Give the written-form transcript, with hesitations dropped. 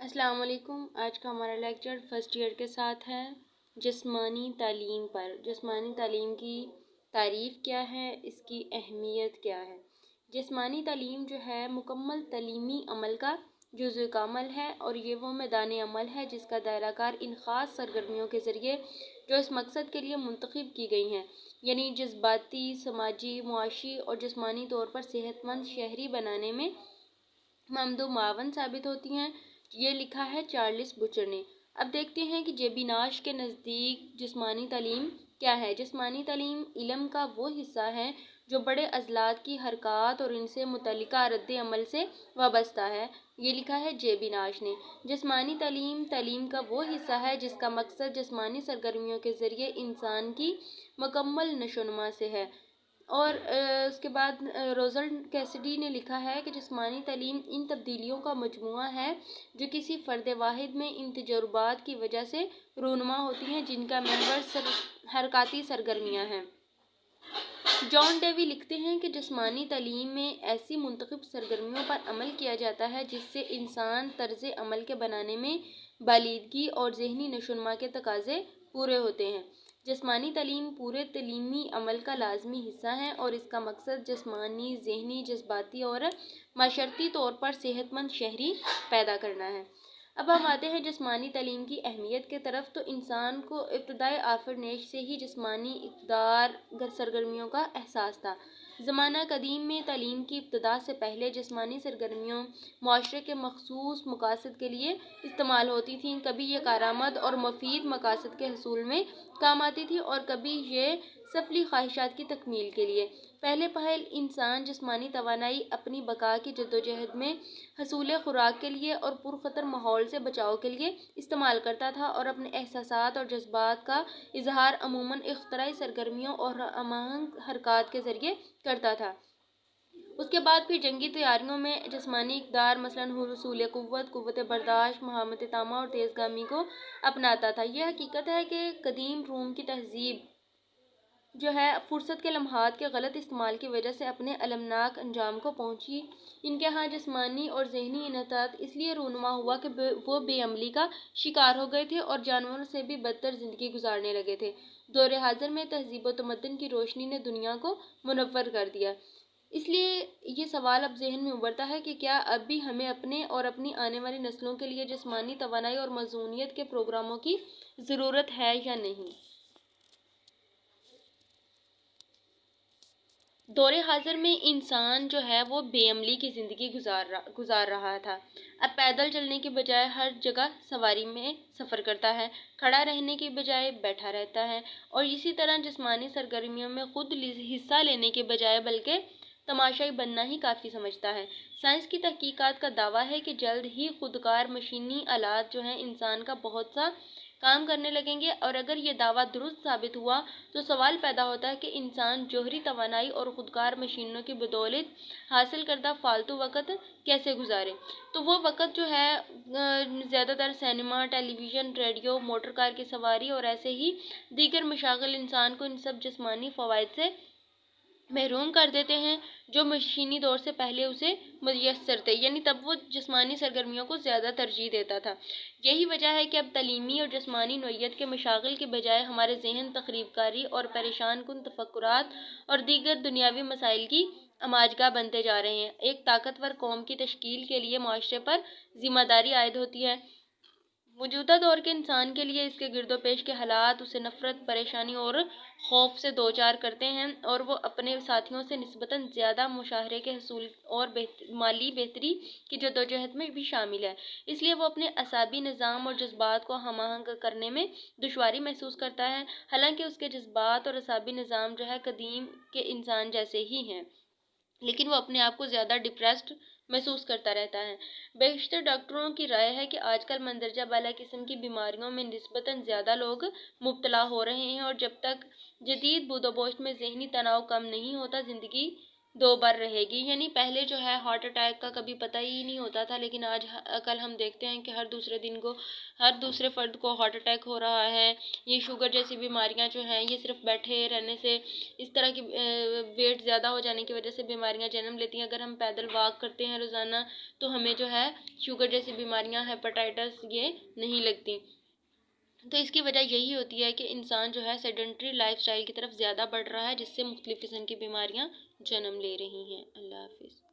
السلام علیکم۔ آج کا ہمارا لیکچر فرسٹ ایئر کے ساتھ ہے جسمانی تعلیم پر۔ جسمانی تعلیم کی تعریف کیا ہے، اس کی اہمیت کیا ہے۔ جسمانی تعلیم جو ہے مکمل تعلیمی عمل کا جزء کا عمل ہے، اور یہ وہ میدان عمل ہے جس کا دائرہ کار ان خاص سرگرمیوں کے ذریعے جو اس مقصد کے لیے منتخب کی گئی ہیں، یعنی جذباتی، سماجی، معاشی اور جسمانی طور پر صحت مند شہری بنانے میں ممد و معاون ثابت ہوتی ہیں۔ یہ لکھا ہے چارلس بچر نے۔ اب دیکھتے ہیں کہ جے بی ناش کے نزدیک جسمانی تعلیم کیا ہے۔ جسمانی تعلیم علم کا وہ حصہ ہے جو بڑے عضلات کی حرکات اور ان سے متعلقہ رد عمل سے وابستہ ہے۔ یہ لکھا ہے جے بی ناش نے۔ جسمانی تعلیم تعلیم کا وہ حصہ ہے جس کا مقصد جسمانی سرگرمیوں کے ذریعے انسان کی مکمل نشوونما سے ہے۔ اور اس کے بعد روزلڈ کیسڈی نے لکھا ہے کہ جسمانی تعلیم ان تبدیلیوں کا مجموعہ ہے جو کسی فرد واحد میں ان تجربات کی وجہ سے رونما ہوتی ہیں جن کا محور حرکاتی سرگرمیاں ہیں۔ جان ڈیوی لکھتے ہیں کہ جسمانی تعلیم میں ایسی منتخب سرگرمیوں پر عمل کیا جاتا ہے جس سے انسان طرز عمل کے بنانے میں بالیدگی اور ذہنی نشوونما کے تقاضے پورے ہوتے ہیں۔ جسمانی تعلیم پورے تعلیمی عمل کا لازمی حصہ ہے اور اس کا مقصد جسمانی، ذہنی، جذباتی اور معاشرتی طور پر صحت مند شہری پیدا کرنا ہے۔ اب ہم آتے ہیں جسمانی تعلیم کی اہمیت کے طرف۔ تو انسان کو ابتدائے آفرینش سے ہی جسمانی اقدار سرگرمیوں کا احساس تھا۔ زمانہ قدیم میں تعلیم کی ابتدا سے پہلے جسمانی سرگرمیوں معاشرے کے مخصوص مقاصد کے لیے استعمال ہوتی تھیں۔ کبھی یہ کارآمد اور مفید مقاصد کے حصول میں کام آتی تھی اور کبھی یہ سفلی خواہشات کی تکمیل کے لیے۔ پہلے پہل انسان جسمانی توانائی اپنی بقا کی جدوجہد میں حصول خوراک کے لیے اور پرخطر ماحول سے بچاؤ کے لیے استعمال کرتا تھا، اور اپنے احساسات اور جذبات کا اظہار عموماً اختراعی سرگرمیوں اور ہم آہنگ حرکات کے ذریعے کرتا تھا۔ اس کے بعد پھر جنگی تیاریوں میں جسمانی اقدار مثلاً حصول قوت، قوت برداشت، مہارت طامہ اور تیز گامی کو اپناتا تھا۔ یہ حقیقت ہے کہ قدیم روم کی تہذیب جو ہے فرصت کے لمحات کے غلط استعمال کی وجہ سے اپنے المناک انجام کو پہنچی۔ ان کے ہاں جسمانی اور ذہنی انحطاط اس لیے رونما ہوا کہ وہ بے عملی کا شکار ہو گئے تھے اور جانوروں سے بھی بدتر زندگی گزارنے لگے تھے۔ دور حاضر میں تہذیب و تمدن کی روشنی نے دنیا کو منور کر دیا۔ اس لیے یہ سوال اب ذہن میں ابھرتا ہے کہ کیا اب بھی ہمیں اپنے اور اپنی آنے والی نسلوں کے لیے جسمانی توانائی اور موزونیت کے پروگراموں کی ضرورت ہے یا نہیں۔ دور حاضر میں انسان جو ہے وہ بے عملی کی زندگی گزار رہا تھا۔ اب پیدل چلنے کی بجائے ہر جگہ سواری میں سفر کرتا ہے، کھڑا رہنے کی بجائے بیٹھا رہتا ہے، اور اسی طرح جسمانی سرگرمیوں میں خود حصہ لینے کے بجائے بلکہ تماشائی بننا ہی کافی سمجھتا ہے۔ سائنس کی تحقیقات کا دعویٰ ہے کہ جلد ہی خودکار مشینی آلات جو ہیں انسان کا بہت سا کام کرنے لگیں گے، اور اگر یہ دعویٰ درست ثابت ہوا تو سوال پیدا ہوتا ہے کہ انسان جوہری توانائی اور خودکار مشینوں کی بدولت حاصل کردہ فالتو وقت کیسے گزارے۔ تو وہ وقت جو ہے زیادہ تر سینما، ٹیلی ویژن، ریڈیو، موٹر کار کی سواری اور ایسے ہی دیگر مشاغل انسان کو ان سب جسمانی فوائد سے محروم کر دیتے ہیں جو مشینی دور سے پہلے اسے میسر تھے، یعنی تب وہ جسمانی سرگرمیوں کو زیادہ ترجیح دیتا تھا۔ یہی وجہ ہے کہ اب تعلیمی اور جسمانی نوعیت کے مشاغل کے بجائے ہمارے ذہن تخریب کاری اور پریشان کن تفکرات اور دیگر دنیاوی مسائل کی اماجگاہ بنتے جا رہے ہیں۔ ایک طاقتور قوم کی تشکیل کے لیے معاشرے پر ذمہ داری عائد ہوتی ہے۔ موجودہ دور کے انسان کے لیے اس کے گرد و پیش کے حالات اسے نفرت، پریشانی اور خوف سے دوچار کرتے ہیں، اور وہ اپنے ساتھیوں سے نسبتاً زیادہ مشاہرے کے حصول اور مالی بہتری کی جدوجہد میں بھی شامل ہے۔ اس لیے وہ اپنے اعصابی نظام اور جذبات کو ہم آہنگ کرنے میں دشواری محسوس کرتا ہے، حالانکہ اس کے جذبات اور اعصابی نظام جو ہے قدیم کے انسان جیسے ہی ہیں، لیکن وہ اپنے آپ کو زیادہ ڈپریسڈ محسوس کرتا رہتا ہے۔ بیشتر ڈاکٹروں کی رائے ہے کہ آج کل مندرجہ بالا قسم کی بیماریوں میں نسبتاً زیادہ لوگ مبتلا ہو رہے ہیں، اور جب تک جدید بود و بوشت میں ذہنی تناؤ کم نہیں ہوتا، زندگی 2 بار رہے گی، یعنی پہلے جو ہے ہارٹ اٹیک کا کبھی پتہ ہی نہیں ہوتا تھا، لیکن آج کل ہم دیکھتے ہیں کہ ہر دوسرے فرد کو ہارٹ اٹیک ہو رہا ہے۔ یہ شوگر جیسی بیماریاں جو ہیں یہ صرف بیٹھے رہنے سے، اس طرح کی ویٹ زیادہ ہو جانے کی وجہ سے بیماریاں جنم لیتی ہیں۔ اگر ہم پیدل واک کرتے ہیں روزانہ تو ہمیں جو ہے شوگر جیسی بیماریاں، ہیپاٹائٹس یہ نہیں لگتی۔ تو اس کی وجہ یہی ہوتی ہے کہ انسان جو ہے سیڈنٹری لائف سٹائل کی طرف زیادہ بڑھ رہا ہے، جس سے مختلف قسم کی بیماریاں جنم لے رہی ہیں۔ اللہ حافظ۔